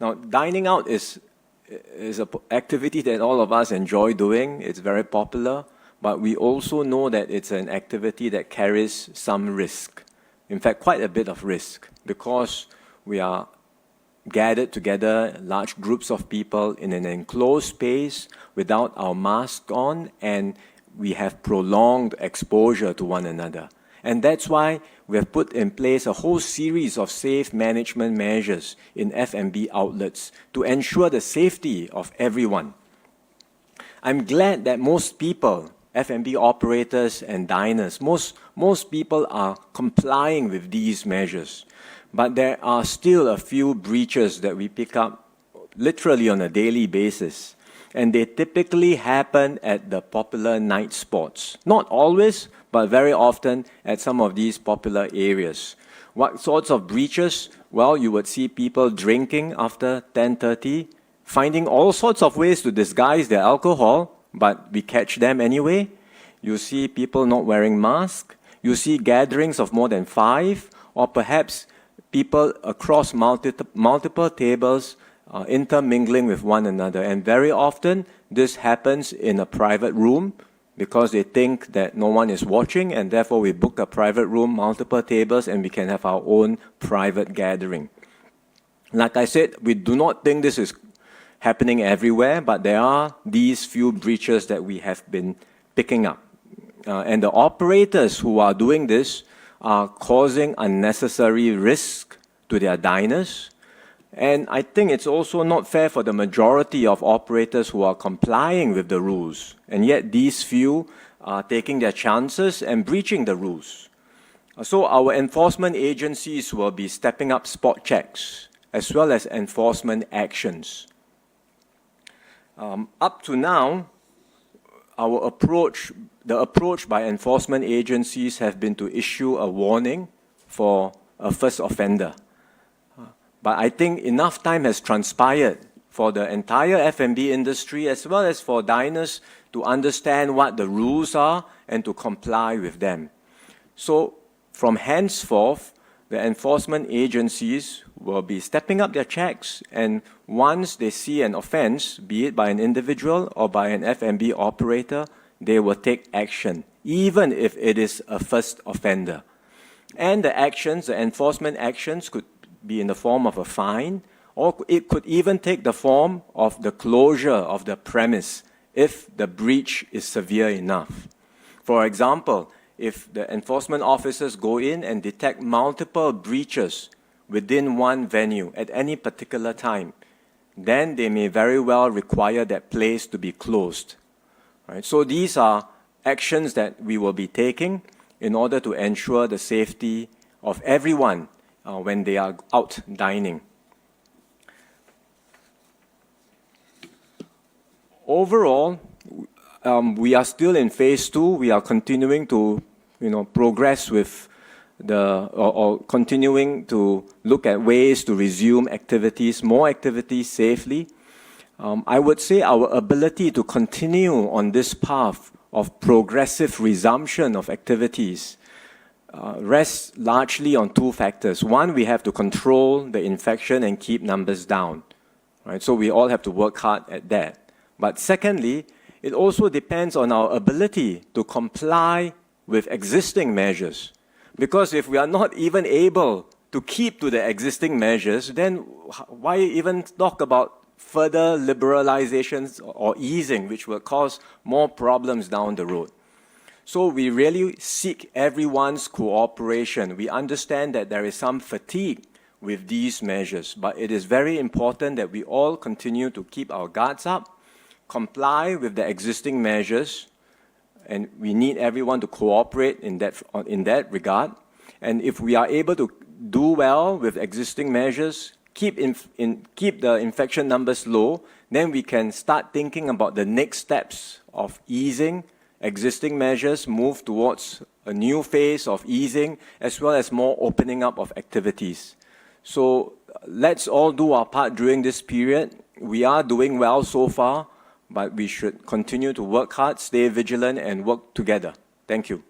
Now, dining out is an activity that all of us enjoy doing. It's very popular, but we also know that it's an activity that carries some risk. In fact, quite a bit of risk, because we are gathered together, large groups of people in an enclosed space without our mask on, and we have prolonged exposure to one another. And that's why we have put in place a whole series of safe management measures in F&B outlets to ensure the safety of everyone. I'm glad that most people, F&B operators and diners, most people are complying with these measures. But there are still a few breaches that we pick up literally on a daily basis. And they typically happen at the popular night spots. Not always, but very often at some of these popular areas. What sorts of breaches? Well, you would see people drinking after 10:30, finding all sorts of ways to disguise their alcohol, but we catch them anyway. You see people not wearing masks. You see gatherings of more than 5, or perhaps people across multiple tables intermingling with one another. And very often, this happens in a private room because they think that no one is watching, and therefore we book a private room, multiple tables, and we can have our own private gathering. Like I said, we do not think this is happening everywhere, but there are these few breaches that we have been picking up. And the operators who are doing this are causing unnecessary risk to their diners. And I think it's also not fair for the majority of operators who are complying with the rules. And yet these few are taking their chances and breaching the rules. So our enforcement agencies will be stepping up spot checks as well as enforcement actions. Up to now, the approach by enforcement agencies have been to issue a warning for a first offender. But I think enough time has transpired for the entire F&B industry as well as for diners to understand what the rules are and to comply with them. So from henceforth, the enforcement agencies will be stepping up their checks, and once they see an offense, be it by an individual or by an F&B operator, they will take action, even if it is a first offender. And the actions, the enforcement actions, could be in the form of a fine, or it could even take the form of the closure of the premise if the breach is severe enough. For example, if the enforcement officers go in and detect multiple breaches within one venue at any particular time, then they may very well require that place to be closed. Right? So these are actions that we will be taking in order to ensure the safety of everyone when they are out dining. Overall, we are still in phase 2. We are continuing to, progress with or continuing to look at ways to resume activities, more activities safely. I would say our ability to continue on this path of progressive resumption of activities rests largely on 2 factors. One, we have to control the infection and keep numbers down. Right? So we all have to work hard at that. But secondly, it also depends on our ability to comply with existing measures. Because if we are not even able to keep to the existing measures, then why even talk about further liberalizations or easing, which will cause more problems down the road? So we really seek everyone's cooperation. We understand that there is some fatigue with these measures, but it is very important that we all continue to keep our guards up, comply with the existing measures, and we need everyone to cooperate in that regard. And if we are able to do well with existing measures, keep the infection numbers low, then we can start thinking about the next steps of easing existing measures, move towards a new phase of easing, as well as more opening up of activities. So let's all do our part during this period. We are doing well so far, but we should continue to work hard, stay vigilant, and work together. Thank you.